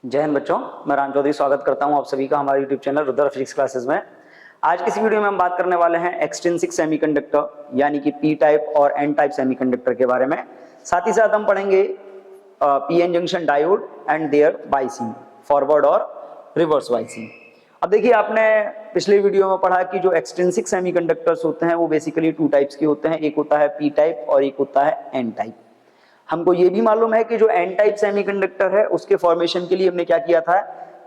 जय हिंद बच्चों, मैं राम चौधरी स्वागत करता हूं आप सभी का हमारे YouTube channel Rudra physics classes में। आज की इस वीडियो में हम बात करने वाले हैं एक्सट्रिंसिक सेमीकंडक्टर यानी कि पी टाइप और एन टाइप सेमीकंडक्टर के बारे में। साथ ही साथ हम पढ़ेंगे P N junction diode and their biasing, forward और रिवर्स बाइसिंग। अब देखिए, आपने पिछले वीडियो में पढ़ा कि जो एक्सट्रिंसिक सेमीकंडक्टर्स होते हैं वो बेसिकली टू टाइप्स के होते हैं, एक होता है पी टाइप और एक होता है एन टाइप। हमको ये भी मालूम है कि जो एन टाइप सेमीकंडक्टर है उसके फॉर्मेशन के लिए हमने क्या किया था,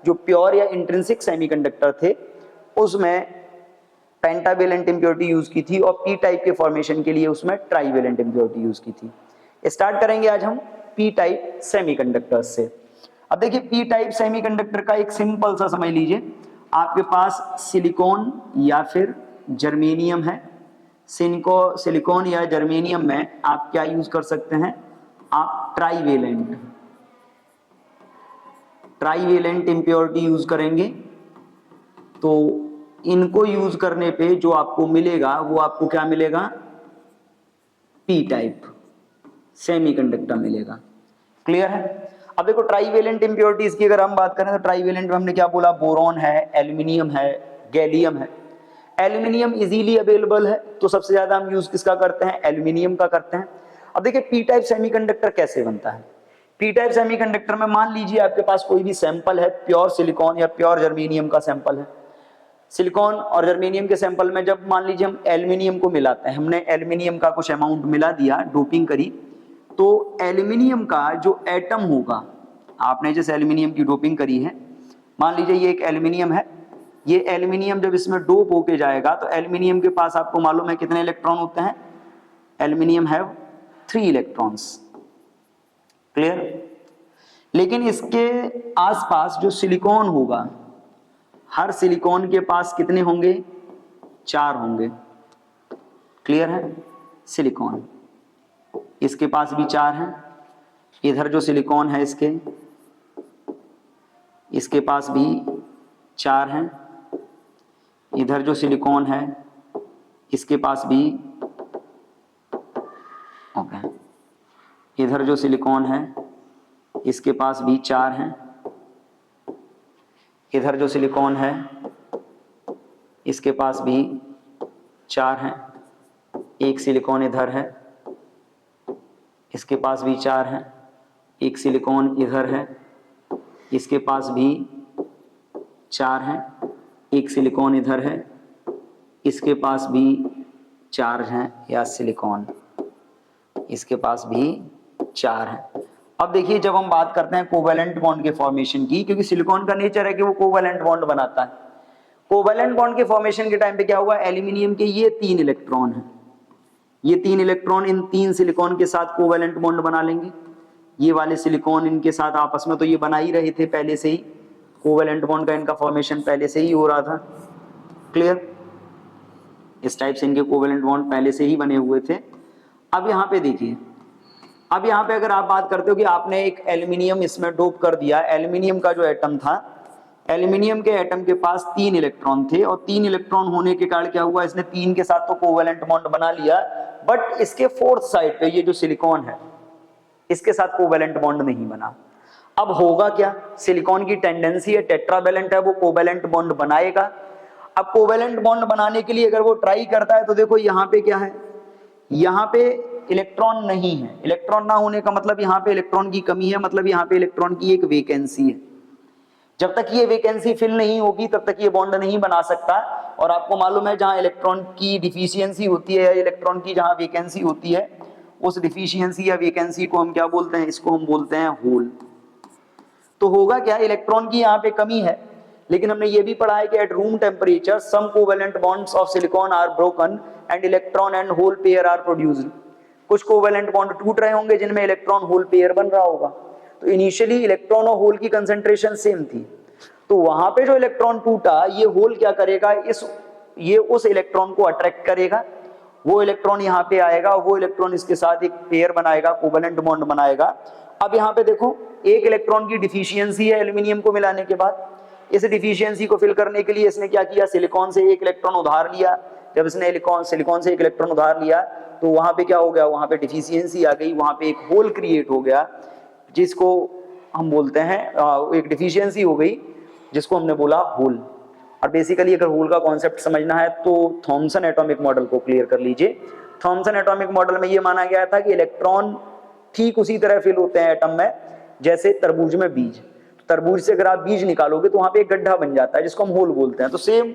जो प्योर या इंट्रिंसिक सेमीकंडक्टर थे उसमें पेंटावेलेंट इंप्योरिटी यूज की थी और पी टाइप के फॉर्मेशन के लिए उसमें ट्राईवेलेंट इंप्योरिटी यूज की थी। स्टार्ट करेंगे आज हम पी टाइप सेमीकंडक्टर्स से। अब देखिए, पी टाइप सेमीकंडक्टर का एक सिंपल सा समझ लीजिए, आपके पास सिलिकॉन या फिर जर्मेनियम है। सिलिकॉन या जर्मेनियम में आप क्या यूज कर सकते हैं, आप ट्राईवेलेंट इंप्योरिटी यूज करेंगे। तो इनको यूज करने पे जो आपको मिलेगा वो आपको क्या मिलेगा, पी टाइप सेमीकंडक्टर मिलेगा। क्लियर है? अब देखो, ट्राईवेलेंट इंप्योरिटीज की अगर हम बात करें तो ट्राईवेलेंट में हमने क्या बोला, बोरॉन है, एल्यूमिनियम है, गैलियम है। एल्यूमिनियम इजीली अवेलेबल है तो सबसे ज्यादा हम यूज किसका करते हैं, एल्यूमिनियम का करते हैं। अब देखिए, पी टाइप सेमीकंडक्टर कैसे बनता है। पी टाइप सेमीकंडक्टर में मान लीजिए आपके पास कोई भी सैंपल है, प्योर सिलिकॉन या प्योर जर्मेनियम का सैंपल है। सिलिकॉन और जर्मेनियम के सैंपल में जब मान लीजिए हम एल्यूमिनियम को मिलाते हैं, हमने एल्यूमिनियम का कुछ अमाउंट मिला दिया, डोपिंग करी, तो एल्यूमिनियम का जो एटम होगा, आपने जैसे एल्यूमिनियम की डोपिंग करी है, मान लीजिए ये एक एल्यूमिनियम है, ये एल्यूमिनियम जब इसमें डोप होके जाएगा तो एल्यूमिनियम के पास आपको मालूम है कितने इलेक्ट्रॉन होते हैं, एल्यूमिनियम हैव 3 इलेक्ट्रॉन्स। क्लियर? लेकिन इसके आसपास जो सिलिकॉन होगा, हर सिलिकॉन के पास कितने होंगे, 4 होंगे। क्लियर है? सिलिकॉन इसके पास भी 4 हैं। इधर जो सिलिकॉन है इसके पास भी 4 हैं। इधर जो सिलिकॉन है इसके पास भी, ओके, इधर जो सिलिकॉन है इसके पास भी 4 हैं। इधर जो सिलिकॉन है इसके पास भी 4 हैं। एक सिलिकॉन इधर है, इसके पास भी 4 हैं। एक सिलिकॉन इधर है, इसके पास भी 4 हैं। एक सिलिकॉन इधर है, इसके पास भी 4 हैं, या सिलिकॉन इसके पास भी 4 हैं। अब देखिए, जब हम बात करते हैं कोवैलेंट बॉन्ड के फॉर्मेशन की, क्योंकि सिलिकॉन का नेचर है कि वो कोवैलेंट बॉन्ड बनाता है, कोवैलेंट बॉन्ड के फॉर्मेशन के टाइम पे क्या हुआ, एल्यूमिनियम के ये 3 इलेक्ट्रॉन हैं, ये 3 इलेक्ट्रॉन इन 3 सिलिकॉन के साथ कोवैलेंट बॉन्ड बना लेंगे। ये वाले सिलिकॉन इनके साथ आपस में तो ये बना ही रहे थे पहले से ही, कोवैलेंट बॉन्ड का इनका फॉर्मेशन पहले से ही हो रहा था। क्लियर? इस टाइप से इनके कोवैलेंट बॉन्ड पहले से ही बने हुए थे। अब यहाँ पे देखिए, अब यहाँ पे अगर आप बात करते हो कि आपने एक एल्यूमिनियम इसमें डोप कर दिया, एल्यूमिनियम का जो एटम था, एल्यूमिनियम के एटम के पास 3 इलेक्ट्रॉन थे और 3 इलेक्ट्रॉन होने के कारण क्या हुआ, इसने 3 के साथ तो कोवैलेंट बॉन्ड बना लिया, बट इसके फोर्थ साइड पे ये जो सिलिकॉन है इसके साथ कोवैलेंट बॉन्ड नहीं बना। अब होगा क्या, सिलिकॉन की टेंडेंसी है, टेट्रावैलेंट है, वो कोवैलेंट बॉन्ड बनाएगा। अब कोवैलेंट बॉन्ड बनाने के लिए अगर वो ट्राई करता है तो देखो यहाँ पे क्या है, यहाँ पे इलेक्ट्रॉन नहीं है। इलेक्ट्रॉन ना होने का मतलब यहाँ पे इलेक्ट्रॉन की कमी है, मतलब यहाँ पे इलेक्ट्रॉन की एक वेकेंसी है। जब तक ये वेकेंसी फिल नहीं होगी तब तक ये बॉन्ड नहीं बना सकता। और आपको मालूम है, जहां इलेक्ट्रॉन की डिफिशियंसी होती है या इलेक्ट्रॉन की जहां वेकेंसी होती है, उस डिफिशियंसी या वेकेंसी को हम क्या बोलते हैं, इसको हम बोलते हैं होल। तो होगा क्या, इलेक्ट्रॉन की यहाँ पे कमी है, लेकिन हमने ये भी पढ़ा है कि at room temperature some covalent bonds of silicon are broken and electron and hole pair are produced. कुछ कोवैलेंट बॉन्ड टूट रहे होंगे जिनमें इलेक्ट्रॉन होल पेयर बन रहा होगा। तो इनिशियली इलेक्ट्रॉन और होल की कंसेंट्रेशन सेम थी, तो वहां पे जो इलेक्ट्रॉन टूटा, ये होल क्या करेगा, ये उस इलेक्ट्रॉन को अट्रैक्ट करेगा, वो इलेक्ट्रॉन यहाँ पे आएगा, वो इलेक्ट्रॉन इसके साथ एक पेयर बनाएगा, कोवैलेंट बॉन्ड बनाएगा। अब यहाँ पे देखो, एक इलेक्ट्रॉन की डिफिशियंसी है एल्यूमिनियम को मिलाने के बाद। इस डिफिशियंसी को फिल करने के लिए इसने क्या किया, सिलिकॉन से एक इलेक्ट्रॉन उधार लिया। जब इसने सिलिकॉन से एक इलेक्ट्रॉन उधार लिया तो वहां पे क्या हो गया, वहां पे डिफिशियंसी आ गई, वहां पे एक होल क्रिएट हो गया, जिसको हम बोलते हैं एक डिफिशियंसी हो गई जिसको हमने बोला होल। और बेसिकली अगर होल का कॉन्सेप्ट समझना है तो थॉमसन एटॉमिक मॉडल को क्लियर कर लीजिए। थॉमसन एटॉमिक मॉडल में ये माना गया था कि इलेक्ट्रॉन ठीक उसी तरह फिल होते हैं एटम में जैसे तरबूज में बीज। तरबूज से अगर आप बीज निकालोगे तो वहां पे एक गड्ढा बन जाता है जिसको हम होल बोलते हैं। तो सेम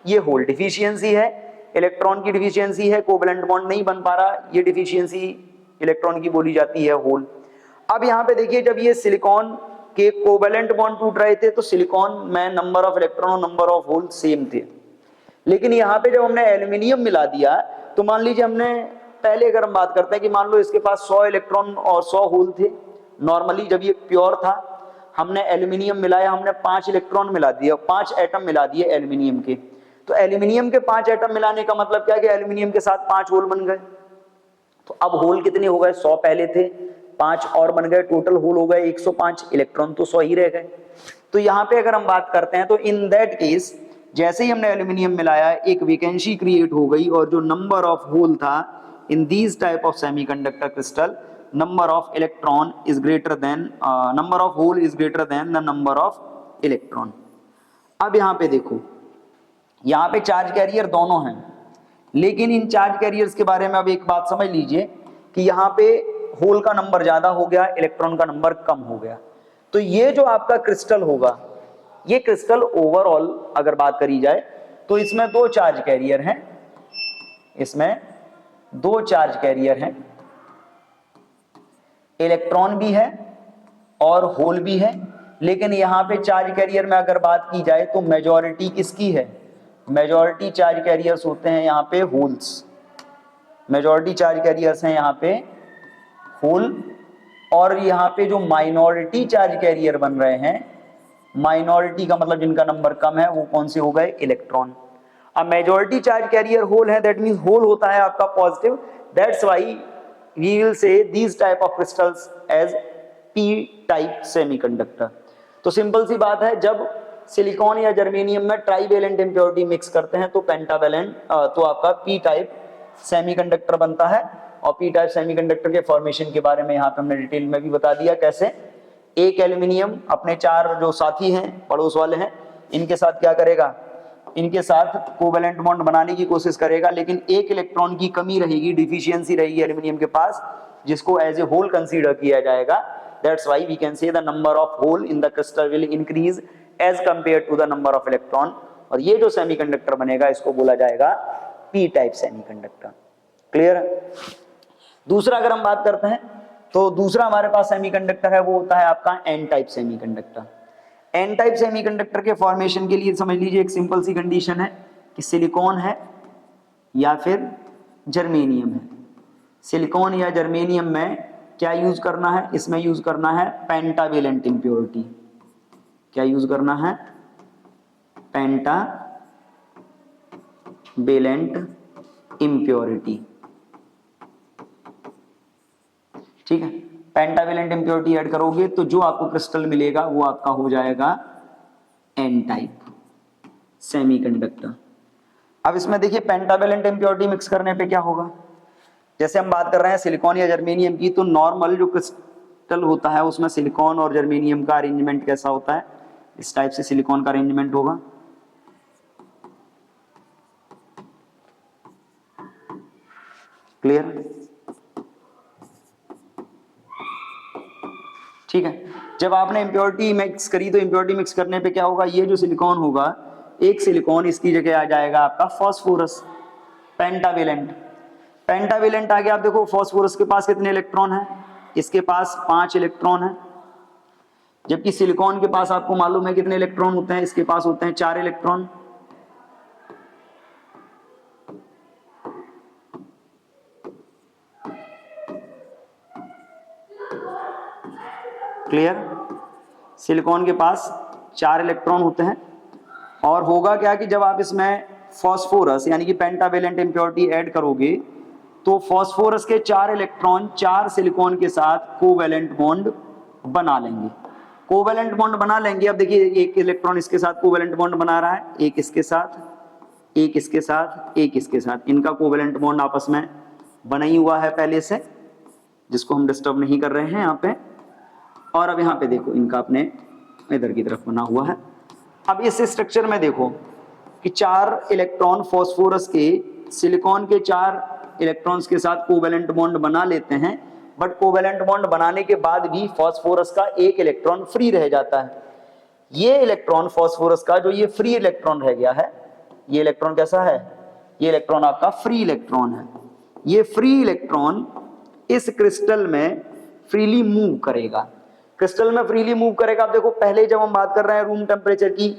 ये होल डिफिशियंसी है, इलेक्ट्रॉन की डिफिशियंसी है, कोवैलेंट बॉन्ड नहीं बन पा रहा, ये डिफिशियंसी इलेक्ट्रॉन की बोली जाती है होल। अब यहाँ पे देखिए जब ये सिलिकॉन के कोवैलेंट बॉन्ड टूट रहे थे तो सिलिकॉन में नंबर ऑफ इलेक्ट्रॉन और नंबर ऑफ होल सेम थे। लेकिन यहाँ पे जब हमने एल्यूमिनियम मिला दिया तो मान लीजिए हमने पहले अगर हम बात करते हैं कि मान लो इसके पास 100 इलेक्ट्रॉन और 100 होल थे। नॉर्मली जब ये प्योर था हमने एल्यूमिनियम मिलाया, हमने 5 इलेक्ट्रॉन मिला दिया, 5 एटम मिला दिए एल्यूमिनियम के। तो एल्यूमिनियम के 5 एटम मिलाने का मतलब क्या कि एल्यूमिनियम के साथ 5 होल बन गए। तो अब होल कितने हो गए? 100 पहले थे, 5 और बन गए, टोटल होल हो गए 105, इलेक्ट्रॉन तो 100 ही रह गए। तो यहाँ पे अगर हम बात करते हैं तो इन दैट केस जैसे ही हमने एल्यूमिनियम मिलाया एक वैकेंसी क्रिएट हो गई और जो नंबर ऑफ होल था in these type of semiconductor crystal number of electron is greater than number of hole is greater than the number of electron. अब यहाँ पे देखो, यहाँ पे चार्ज कैरियर दोनों हैं, लेकिन इन चार्ज कैरियर्स के बारे में अब एक बात समझ लीजिए कि यहाँ पे होल का नंबर ज्यादा हो गया, इलेक्ट्रॉन का नंबर कम हो गया। तो ये जो आपका क्रिस्टल होगा, ये क्रिस्टल ओवरऑल अगर बात करी जाए तो इसमें 2 चार्ज कैरियर हैं, इसमें 2 चार्ज कैरियर हैं, इलेक्ट्रॉन भी है और होल भी है। लेकिन यहां पे चार्ज कैरियर में अगर बात की जाए तो मेजॉरिटी किसकी है? मेजॉरिटी चार्ज कैरियर्स होते हैं यहां पे होल्स, मेजॉरिटी चार्ज कैरियर्स हैं यहां पे होल। और यहां पे जो माइनॉरिटी चार्ज कैरियर बन रहे हैं, माइनॉरिटी का मतलब जिनका नंबर कम है, वो कौन से हो गए? इलेक्ट्रॉन। अब मेजॉरिटी चार्ज कैरियर होल है, दैट मींस होल होता है आपका positive, that's why we will say these type of crystals as p type semiconductor। तो सिंपल सी बात है, जब सिलिकॉन या जर्मेनियम में ट्राइवेलेंट इंप्योरिटी मिक्स करते हैं तो पेंटावेलेंट तो आपका p टाइप सेमीकंडक्टर बनता है। और p टाइप सेमीकंडक्टर के फॉर्मेशन के बारे में यहाँ पे हमने डिटेल में भी बता दिया कैसे। एक एल्यूमिनियम अपने 4 जो साथी हैं, पड़ोस वाले हैं, इनके साथ क्या करेगा? इनके साथ कोवैलेंट बॉन्ड बनाने की कोशिश करेगा, लेकिन एक इलेक्ट्रॉन की कमी रहेगी, डिफिशियंसी रहेगी एल्यूमिनियम के पास, जिसको एज ए होल कंसीडर किया जाएगा। That's why we can say the number of hole in the crystal will increase as compared to the number of electron. और ये जो सेमीकंडक्टर बनेगा इसको बोला जाएगा पी टाइप सेमीकंडक्टर। क्लियर है? दूसरा अगर हम बात करते हैं तो दूसरा हमारे पास सेमीकंडक्टर है, वो होता है आपका N type semiconductor. N type semiconductor के फॉर्मेशन के लिए समझ लीजिए एक सिंपल सी कंडीशन है कि सिलिकॉन है या फिर जर्मेनियम है। सिलिकॉन या जर्मेनियम में क्या यूज करना है? इसमें यूज करना है पेंटावेलेंट इंप्योरिटी। क्या यूज करना है? Pentavalent impurity. ठीक है, पेंटावेलेंट इंप्योरिटी ऐड करोगे तो जो आपको क्रिस्टल मिलेगा वो आपका हो जाएगा एन टाइप सेमीकंडक्टर। अब इसमें देखिए पेंटावेलेंट इंप्योरिटी मिक्स करने पे क्या होगा? जैसे हम बात कर रहे हैं सिलिकॉन या जर्मेनियम की, तो नॉर्मल जो क्रिस्टल होता है उसमें सिलिकॉन और जर्मेनियम का अरेंजमेंट कैसा होता है? इस टाइप से सिलिकॉन का अरेंजमेंट होगा। क्लियर? ठीक है, जब आपने इंप्योरिटी मिक्स करी तो इंप्योरिटी मिक्स करने पे क्या होगा? ये जो सिलिकॉन होगा, एक सिलिकॉन इसकी जगह आ जाएगा आपका फास्फोरस, पेंटावेलेंट। पेंटावेलेंट आ गया। आप देखो फास्फोरस के पास कितने इलेक्ट्रॉन है? इसके पास 5 इलेक्ट्रॉन है, जबकि सिलिकॉन के पास आपको मालूम है कितने इलेक्ट्रॉन होते हैं? इसके पास होते हैं 4 इलेक्ट्रॉन। क्लियर? सिलिकॉन के पास 4 इलेक्ट्रॉन होते हैं। और होगा क्या कि जब आप इसमें फास्फोरस यानी कि पेंटावेलेंट इंप्योरिटी ऐड करोगे तो फास्फोरस के 4 इलेक्ट्रॉन 4 सिलिकॉन के साथ कोवैलेंट बॉन्ड बना लेंगे। कोवैलेंट बॉन्ड बना लेंगे। अब देखिए एक इलेक्ट्रॉन इसके साथ कोवैलेंट बॉन्ड बना रहा है, एक इसके साथ, एक इसके साथ, एक इसके साथ। इनका कोवैलेंट बॉन्ड आपस में बना ही हुआ है पहले से, जिसको हम डिस्टर्ब नहीं कर रहे हैं यहाँ पे। और अब यहाँ पे देखो इनका अपने इधर की तरफ बना हुआ है। अब इस स्ट्रक्चर में देखो कि 4 इलेक्ट्रॉन फास्फोरस के सिलिकॉन के 4 इलेक्ट्रॉन्स के साथ कोवेलेंट बॉन्ड बना लेते हैं, बट कोवेलेंट बॉन्ड बनाने के बाद भी फास्फोरस का 1 इलेक्ट्रॉन फ्री रह जाता है। ये इलेक्ट्रॉन फास्फोरस का जो ये फ्री इलेक्ट्रॉन रह गया है, ये इलेक्ट्रॉन कैसा है, ये इलेक्ट्रॉन आपका फ्री इलेक्ट्रॉन है। ये फ्री इलेक्ट्रॉन इस क्रिस्टल में फ्रीली मूव करेगा, क्रिस्टल में फ्रीली मूव करेगा। अब देखो पहले जब हम बात कर रहे हैं रूम टेम्परेचर की,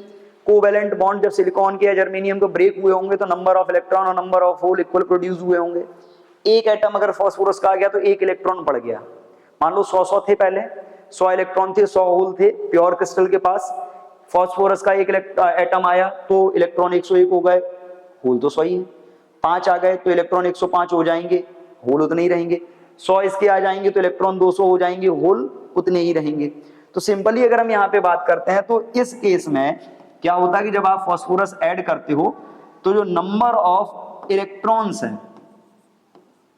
कोवेलेंट बॉन्ड जब सिलिकॉन के या जर्मेनियम के ब्रेक हुए होंगे तो नंबर ऑफ इलेक्ट्रॉन और number of hole equal produce हुए होंगे। एक एटम अगर फास्फोरस का आ गया तो 1 इलेक्ट्रॉन बढ़ गया। मान लो 100 थे, पहले 100 इलेक्ट्रॉन थे, 100 होल थे प्योर क्रिस्टल के पास। फास्फोरस का 1 एटम आया तो इलेक्ट्रॉन 101 हो गए, होल तो 100 ही है। 5 आ गए तो इलेक्ट्रॉन 105 हो जाएंगे, होल उतने ही रहेंगे। 100 इसके आ जाएंगे तो इलेक्ट्रॉन 200 हो जाएंगे, होल उतने ही रहेंगे। तो सिंपली अगर हम यहाँ पे बात करते हैं तो इस केस में क्या होता है कि जब आप फास्फोरस ऐड करते हो तो जो नंबर ऑफ इलेक्ट्रॉन्स हैं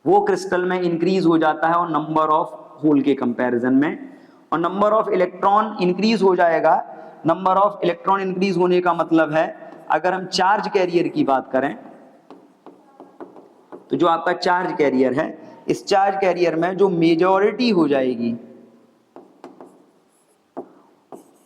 वो क्रिस्टल में इंक्रीज हो जाता है और नंबर ऑफ होल के कंपैरिजन में, और नंबर ऑफ इलेक्ट्रॉन इंक्रीज हो जाएगा। नंबर ऑफ इलेक्ट्रॉन इंक्रीज होने का मतलब है अगर हम चार्ज कैरियर की बात करें तो जो आपका चार्ज कैरियर है, इस चार्ज कैरियर में जो मेजॉरिटी हो जाएगी,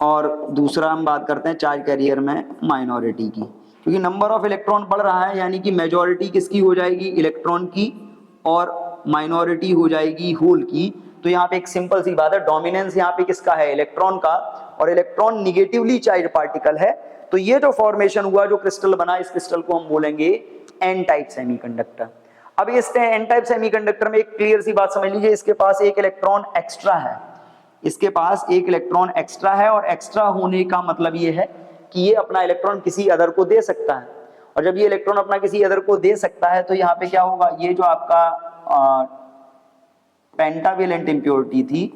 और दूसरा हम बात करते हैं चार्ज कैरियर में माइनॉरिटी की, क्योंकि नंबर ऑफ इलेक्ट्रॉन बढ़ रहा है यानी कि मेजॉरिटी किसकी हो जाएगी, इलेक्ट्रॉन की, और माइनॉरिटी हो जाएगी होल की। तो यहाँ पे एक सिंपल सी बात है, डोमिनेंस यहाँ पे किसका है, इलेक्ट्रॉन का, और इलेक्ट्रॉन निगेटिवली चार्ज पार्टिकल है। तो ये जो फॉर्मेशन हुआ, जो क्रिस्टल बना, इस क्रिस्टल को हम बोलेंगे एन टाइप सेमीकंडक्टर। अब इस एन टाइप सेमीकंडक्टर में एक क्लियर सी बात समझ लीजिए, इसके पास 1 इलेक्ट्रॉन एक्स्ट्रा है, इसके पास 1 इलेक्ट्रॉन एक्स्ट्रा है, और एक्स्ट्रा होने का मतलब ये है कि ये अपना इलेक्ट्रॉन किसी अदर को दे सकता है। और जब ये इलेक्ट्रॉन अपना किसी अदर को दे सकता है तो यहाँ पे क्या होगा, ये जो आपका पेंटावेलेंट इंप्योरिटी थी,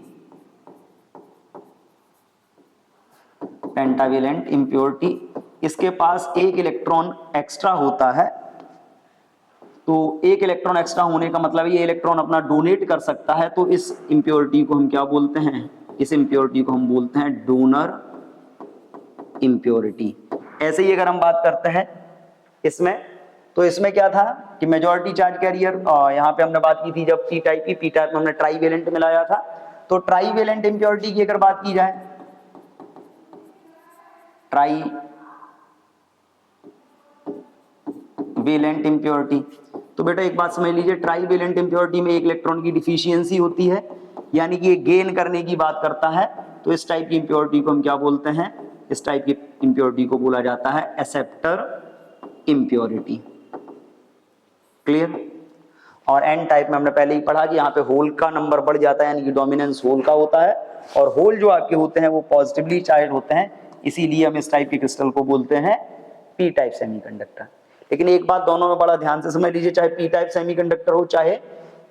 पेंटावेलेंट इंप्योरिटी, इसके पास 1 इलेक्ट्रॉन एक्स्ट्रा होता है। तो 1 इलेक्ट्रॉन एक्स्ट्रा होने का मतलब ये इलेक्ट्रॉन अपना डोनेट कर सकता है। तो इस इंप्योरिटी को हम क्या बोलते हैं, इस इंप्योरिटी को हम बोलते हैं डोनर इंप्योरिटी। ऐसे ही अगर हम बात करते हैं इसमें, तो इसमें क्या था कि मेजॉरिटी चार्ज कैरियर, यहाँ पे हमने बात की थी जब पी टाइप की, पी टाइप में हमने ट्राईवेलेंट मिलाया था। तो ट्राईवेलेंट इंप्योरिटी की अगर बात की जाए, ट्राईवेलेंट इंप्योरिटी, तो बेटा एक बात समझ लीजिए, ट्राईवेलेंट इंप्योरिटी में 1 इलेक्ट्रॉन की डिफिशियंसी होती है, यानी कि ये गेन करने की बात करता है। तो इस टाइप की इंप्योरिटी को हम क्या बोलते हैं, इस टाइप की इंप्योरिटी को बोला जाता है एक्सेप्टर इंप्योरिटी। क्लियर। और एन टाइप में हमने पहले ही पढ़ा कि यहाँ पे होल का नंबर बढ़ जाता है, यानी कि डोमिनेंस होल का होता है, और होल जो आपके होते हैं वो पॉजिटिवली चार्ज होते हैं, इसीलिए हम इस टाइप के क्रिस्टल को बोलते हैं पी टाइप सेमीकंडक्टर। लेकिन एक बात दोनों में बड़ा ध्यान से समझ लीजिए, चाहे पी टाइप सेमीकंडक्टर हो चाहे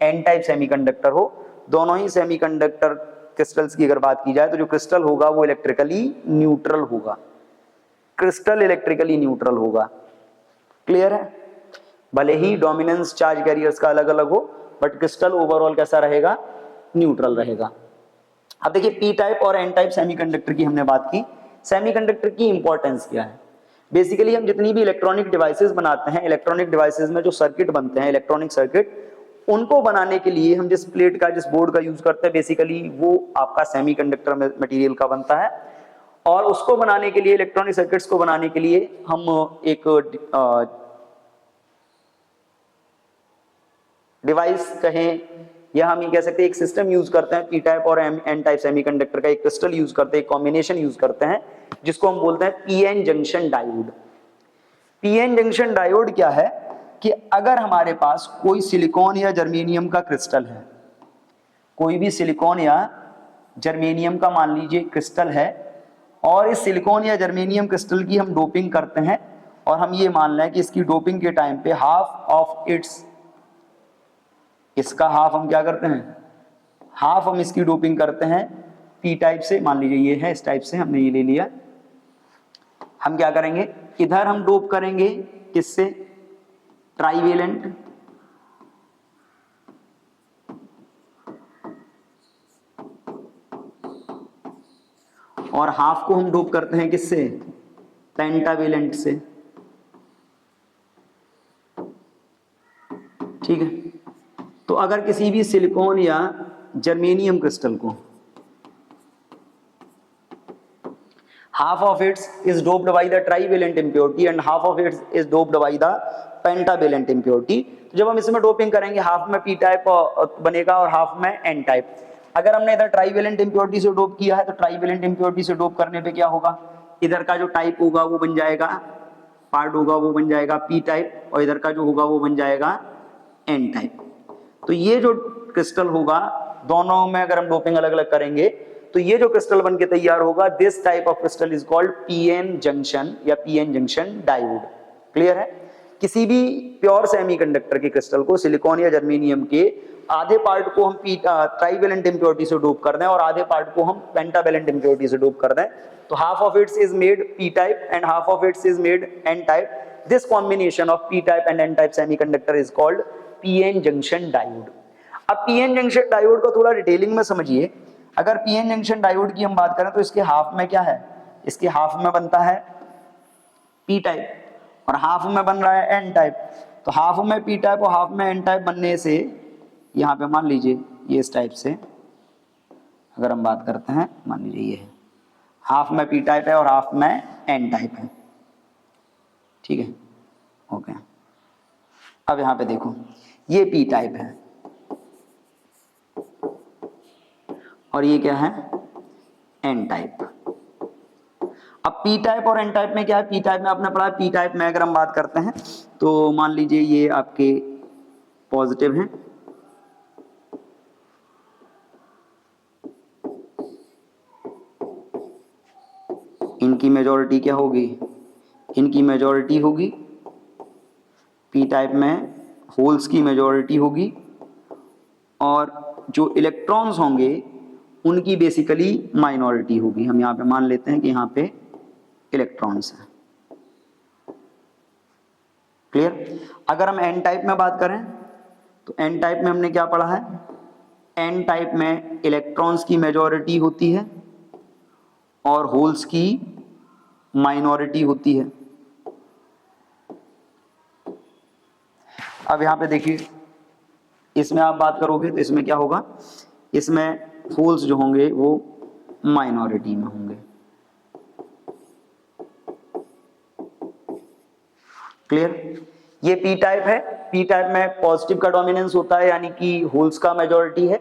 एन टाइप सेमीकंडक्टर हो, दोनों ही सेमीकंडक्टर क्रिस्टल्स की अगर बात की जाए तो जो क्रिस्टल होगा वो इलेक्ट्रिकली न्यूट्रल होगा, क्रिस्टल इलेक्ट्रिकली न्यूट्रल होगा। क्लियर है। भले ही डोमिनेंस चार्ज कैरियर्स का अलग अलग हो, बट क्रिस्टल ओवरऑल कैसा रहेगा, न्यूट्रल रहेगा। अब देखिए पी टाइप और एन टाइप सेमीकंडक्टर की हमने बात की। सेमीकंडक्टर की इंपॉर्टेंस क्या है, बेसिकली हम जितनी भी इलेक्ट्रॉनिक डिवाइसेस बनाते हैं, इलेक्ट्रॉनिक डिवाइसेस में जो सर्किट बनते हैं, इलेक्ट्रॉनिक सर्किट, उनको बनाने के लिए हम जिस प्लेट का, जिस बोर्ड का यूज करते हैं, बेसिकली वो आपका सेमीकंडक्टर मटेरियल का बनता है। और उसको बनाने के लिए, इलेक्ट्रॉनिक सर्किट्स को बनाने के लिए हम एक डिवाइस कहें, या हम ये कह सकते हैं एक सिस्टम यूज करते हैं, पी टाइप और एन टाइप सेमीकंडक्टर का एक क्रिस्टल यूज करते हैं, एक कॉम्बिनेशन यूज करते हैं, जिसको हम बोलते हैं PN junction diode. PN junction diode क्या है कि अगर हमारे पास कोई सिलिकॉन या जर्मेनियम का क्रिस्टल है, कोई भी सिलिकॉन या जर्मेनियम का मान लीजिए क्रिस्टल है, और इस सिलिकॉन या जर्मेनियम क्रिस्टल की हम डोपिंग करते हैं, और हम ये मान लें कि इसकी डोपिंग के टाइम पे हाफ ऑफ इसका हाफ हम क्या करते हैं, हाफ हम इसकी डोपिंग करते हैं पी टाइप से, मान लीजिए ये है, इस टाइप से हमने ये ले लिया। हम क्या करेंगे, इधर हम डोप करेंगे किससे, ट्राईवेलेंट, और हाफ को हम डोप करते हैं किससे, पेंटावेलेंट से। ठीक है, तो अगर किसी भी सिलिकॉन या जर्मेनियम क्रिस्टल को half of it is doped by the trivalent impurity and half of it is doped by the pentavalent impurity, तो जब हम इसमें डोपिंग करेंगे हाफ में p टाइप बनेगा और हाफ में n टाइप। अगर हमने इधर ट्राइवेलेंट इंप्योरिटी से डोप किया है तो ट्राइवेलेंट इंप्योरिटी से डोप करने पे क्या होगा, इधर का जो टाइप होगा वो बन जाएगा, पार्ट होगा वो बन जाएगा p टाइप और इधर का जो होगा वो बन जाएगा n टाइप। तो ये जो क्रिस्टल होगा दोनों में अगर हम डोपिंग अलग अलग करेंगे तो ये जो क्रिस्टल बन के तैयार होगा, this type of crystal is called PN junction या पीएन जंक्शन डायोड। क्लियर है? किसी भी प्योर सेमीकंडक्टर के क्रिस्टल को, सिलिकॉन या जर्मेनियम के, आधे पार्ट को हम ट्राइवेलेंट इंप्योरिटी से डोप कर दें और आधे पार्ट को हम पेंटावेलेंट इंप्योरिटी से डोप कर दें, तो half of its is made P type and half of its is made N type. This combination of P type and N type semiconductor is called PN junction diode. अब PN junction diode को थोड़ा detailing में समझिए। अगर PN junction diode की हम बात करें तो इसके हाफ में क्या है, इसके हाफ में बनता है पी टाइप और हाफ में बन रहा है एन टाइप। तो हाफ में पी टाइप और हाफ में एन टाइप बनने से यहाँ पे मान लीजिए ये इस टाइप से अगर हम बात करते हैं, मान लीजिए ये है, हाफ में पी टाइप है और हाफ में एन टाइप है। ठीक है, ओके। अब यहाँ पे देखो ये पी टाइप है और ये क्या है, एन टाइप। अब पी टाइप और एन टाइप में क्या है, पी टाइप में आपने पढ़ा, पी टाइप में अगर हम बात करते हैं तो मान लीजिए ये आपके पॉजिटिव हैं, इनकी मेजॉरिटी क्या होगी, इनकी मेजॉरिटी होगी, पी टाइप में होल्स की मेजॉरिटी होगी और जो इलेक्ट्रॉन्स होंगे उनकी बेसिकली माइनॉरिटी होगी। हम यहाँ पे मान लेते हैं कि यहाँ पे इलेक्ट्रॉन्स हैं। क्लियर? अगर हम एन टाइप में बात करें तो एन टाइप में हमने क्या पढ़ा है, एन टाइप में इलेक्ट्रॉन्स की मेजॉरिटी होती है और होल्स की माइनॉरिटी होती है। अब यहाँ पे देखिए, इसमें आप बात करोगे तो इसमें क्या होगा, इसमें होल्स जो होंगे वो माइनॉरिटी में होंगे। क्लियर? ये पी टाइप है, पी टाइप में पॉजिटिव का डोमिनेंस होता है यानी कि होल्स का मेजॉरिटी है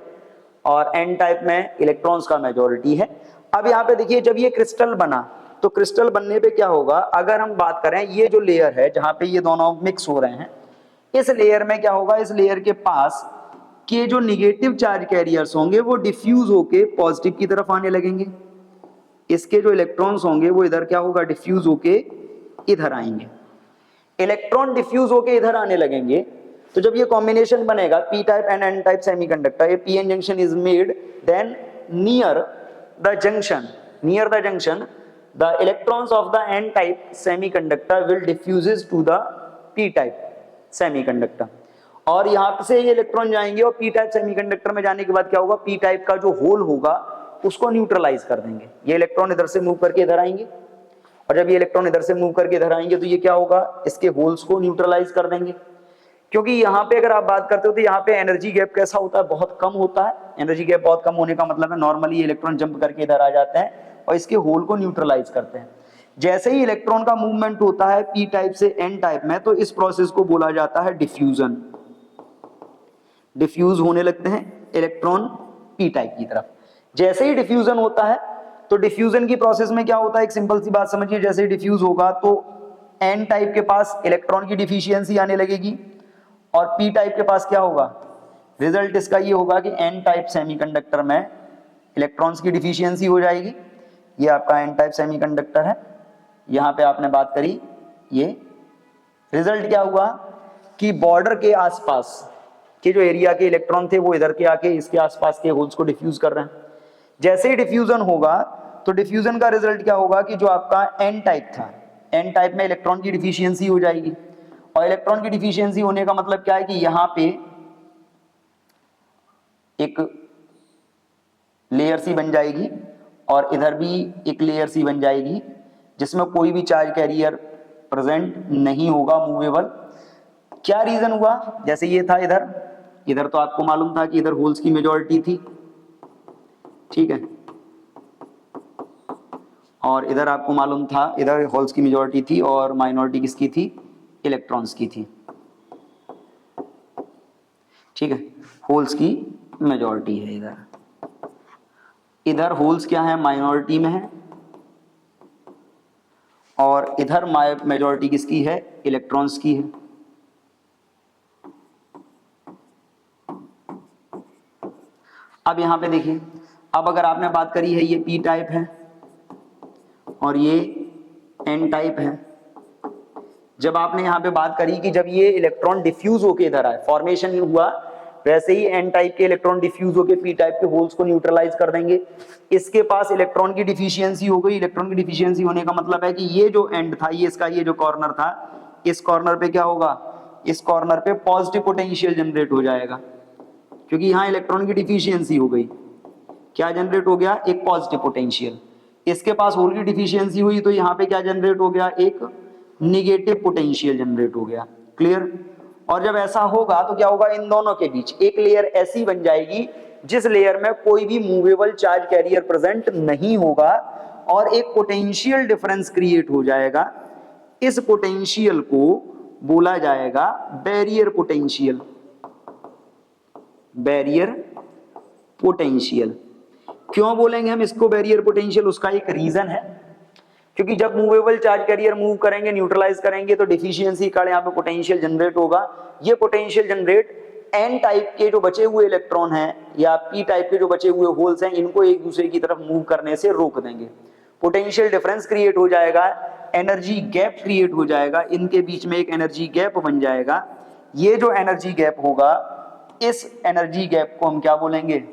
और एन टाइप में इलेक्ट्रॉन्स का मेजॉरिटी है। अब यहाँ पे देखिए जब ये क्रिस्टल बना तो क्रिस्टल बनने पे क्या होगा, अगर हम बात करें ये जो लेयर है जहां पे ये दोनों मिक्स हो रहे हैं, इस लेयर में क्या होगा, इस लेयर के पास के जो निगेटिव चार्ज कैरियर्स होंगे वो डिफ्यूज होके पॉजिटिव की तरफ आने लगेंगे। इसके जो इलेक्ट्रॉन्स होंगे वो इधर क्या होगा, डिफ्यूज होके इधर आएंगे। इलेक्ट्रॉन डिफ्यूज होके इधर आने लगेंगे तो जब ये कॉम्बिनेशन बनेगा P type and N type semiconductor, ये PN junction is made, then near the junction the electrons of the N type semiconductor will diffuses to the P type semiconductor और यहां से ये इलेक्ट्रॉन जाएंगे और पी टाइप सेमीकंडक्टर में जाने के बाद क्या होगा, पी टाइप का जो होल होगा उसको न्यूट्रलाइज कर देंगे। ये इलेक्ट्रॉन इधर से मूव करके इधर आएंगे और जब ये इलेक्ट्रॉन इधर से मूव करके इधर आएंगे तो ये क्या होगा, इसके होल्स को न्यूट्रलाइज कर देंगे। क्योंकि यहाँ पे अगर आप बात करते हो तो यहाँ पे एनर्जी गैप कैसा होता है, बहुत कम होता है। एनर्जी गैप बहुत कम होने का मतलब है नॉर्मली ये इलेक्ट्रॉन जंप करके इधर आ जाते हैं और इसके होल को न्यूट्रलाइज करते हैं। जैसे ही इलेक्ट्रॉन का मूवमेंट होता है पी टाइप से एन टाइप में तो इस प्रोसेस को बोला जाता है डिफ्यूजन। डिफ्यूज होने लगते हैं इलेक्ट्रॉन पी टाइप की तरफ। जैसे ही डिफ्यूजन होता है तो डिफ्यूजन की प्रोसेस में क्या होता है, एक सिंपल सी बात समझिए, जैसे ही डिफ्यूज होगा तो एन टाइप के पास इलेक्ट्रॉन की डिफिशियंसी आने लगेगी और पी टाइप के पास क्या होगा, रिजल्ट इसका ये होगा कि एन टाइप सेमीकंडक्टर में इलेक्ट्रॉन्स की डिफिशियंसी हो जाएगी। ये आपका एन टाइप सेमीकंडक्टर है, यहाँ पे आपने बात करी, ये रिजल्ट क्या हुआ कि बॉर्डर के आसपास के जो एरिया के इलेक्ट्रॉन थे वो इधर के आके इसके आसपास के होल्स को डिफ्यूज कर रहे हैं। जैसे ही डिफ्यूजन होगा तो डिफ्यूजन का रिजल्ट क्या होगा कि जो आपका एन टाइप था, एन टाइप में इलेक्ट्रॉन की डिफिशियंसी हो जाएगी और इलेक्ट्रॉन की डिफिशियंसी होने का मतलब क्या है कि यहां पे एक लेयर सी बन जाएगी और इधर भी एक लेयर सी बन जाएगी जिसमें कोई भी चार्ज कैरियर प्रेजेंट नहीं होगा, मूवेबल। क्या रीजन हुआ? जैसे ये था इधर, इधर तो आपको मालूम था कि इधर होल्स की मेजॉरिटी थी, ठीक है, और इधर आपको मालूम था इधर होल्स की मेजॉरिटी थी और माइनॉरिटी किसकी थी? इलेक्ट्रॉन्स की थी, ठीक है। होल्स की मेजॉरिटी है इधर, इधर होल्स क्या है? माइनॉरिटी में है, और इधर मेजॉरिटी किसकी है? इलेक्ट्रॉन्स की है। अब यहां पे देखिए, अब अगर आपने बात करी है ये पी टाइप है और ये एन टाइप है, जब आपने यहां पे बात करी कि जब ये इलेक्ट्रॉन डिफ्यूज होके इधर आए, फॉर्मेशन हुआ, वैसे ही एन टाइप के इलेक्ट्रॉन डिफ्यूज होके पी टाइप के होल्स को न्यूट्रलाइज कर देंगे। इसके पास इलेक्ट्रॉन की डिफिशियंसी हो गई। इलेक्ट्रॉन की डिफिशियंसी होने का मतलब है कि ये जो एंड था, ये इसका ये जो कॉर्नर था, इस कॉर्नर पे क्या होगा? इस कॉर्नर पे पॉजिटिव पोटेंशियल जनरेट हो जाएगा, क्योंकि यहां इलेक्ट्रॉन की डिफिशियंसी हो गई। क्या जनरेट हो गया? एक पॉजिटिव पोटेंशियल। इसके पास होल की डिफिशियंसी हुई तो यहां पे क्या जनरेट हो गया? एक निगेटिव पोटेंशियल जनरेट हो गया। क्लियर? और जब ऐसा होगा तो क्या होगा? इन दोनों के बीच एक लेयर ऐसी बन जाएगी जिस लेयर में कोई भी मूवेबल चार्ज कैरियर प्रेजेंट नहीं होगा और एक पोटेंशियल डिफरेंस क्रिएट हो जाएगा। इस पोटेंशियल को बोला जाएगा बैरियर पोटेंशियल। Barrier potential. क्यों बोलेंगे हम इसको बैरियर पोटेंशियल? उसका एक रीजन है, क्योंकि जब मूवेबल चार्ज कैरियर मूव करेंगे, न्यूट्रलाइज करेंगे, तो डिफिशियंसी का यहाँ पे पोटेंशियल जनरेट होगा। ये पोटेंशियल जनरेट एन टाइप के जो बचे हुए इलेक्ट्रॉन हैं या पी टाइप के जो बचे हुए होल्स हैं, इनको एक दूसरे की तरफ मूव करने से रोक देंगे। पोटेंशियल डिफरेंस क्रिएट हो जाएगा, एनर्जी गैप क्रिएट हो जाएगा, इनके बीच में एक एनर्जी गैप बन जाएगा। ये जो एनर्जी गैप होगा, इस एनर्जी गैप को हम क्या बोलेंगे?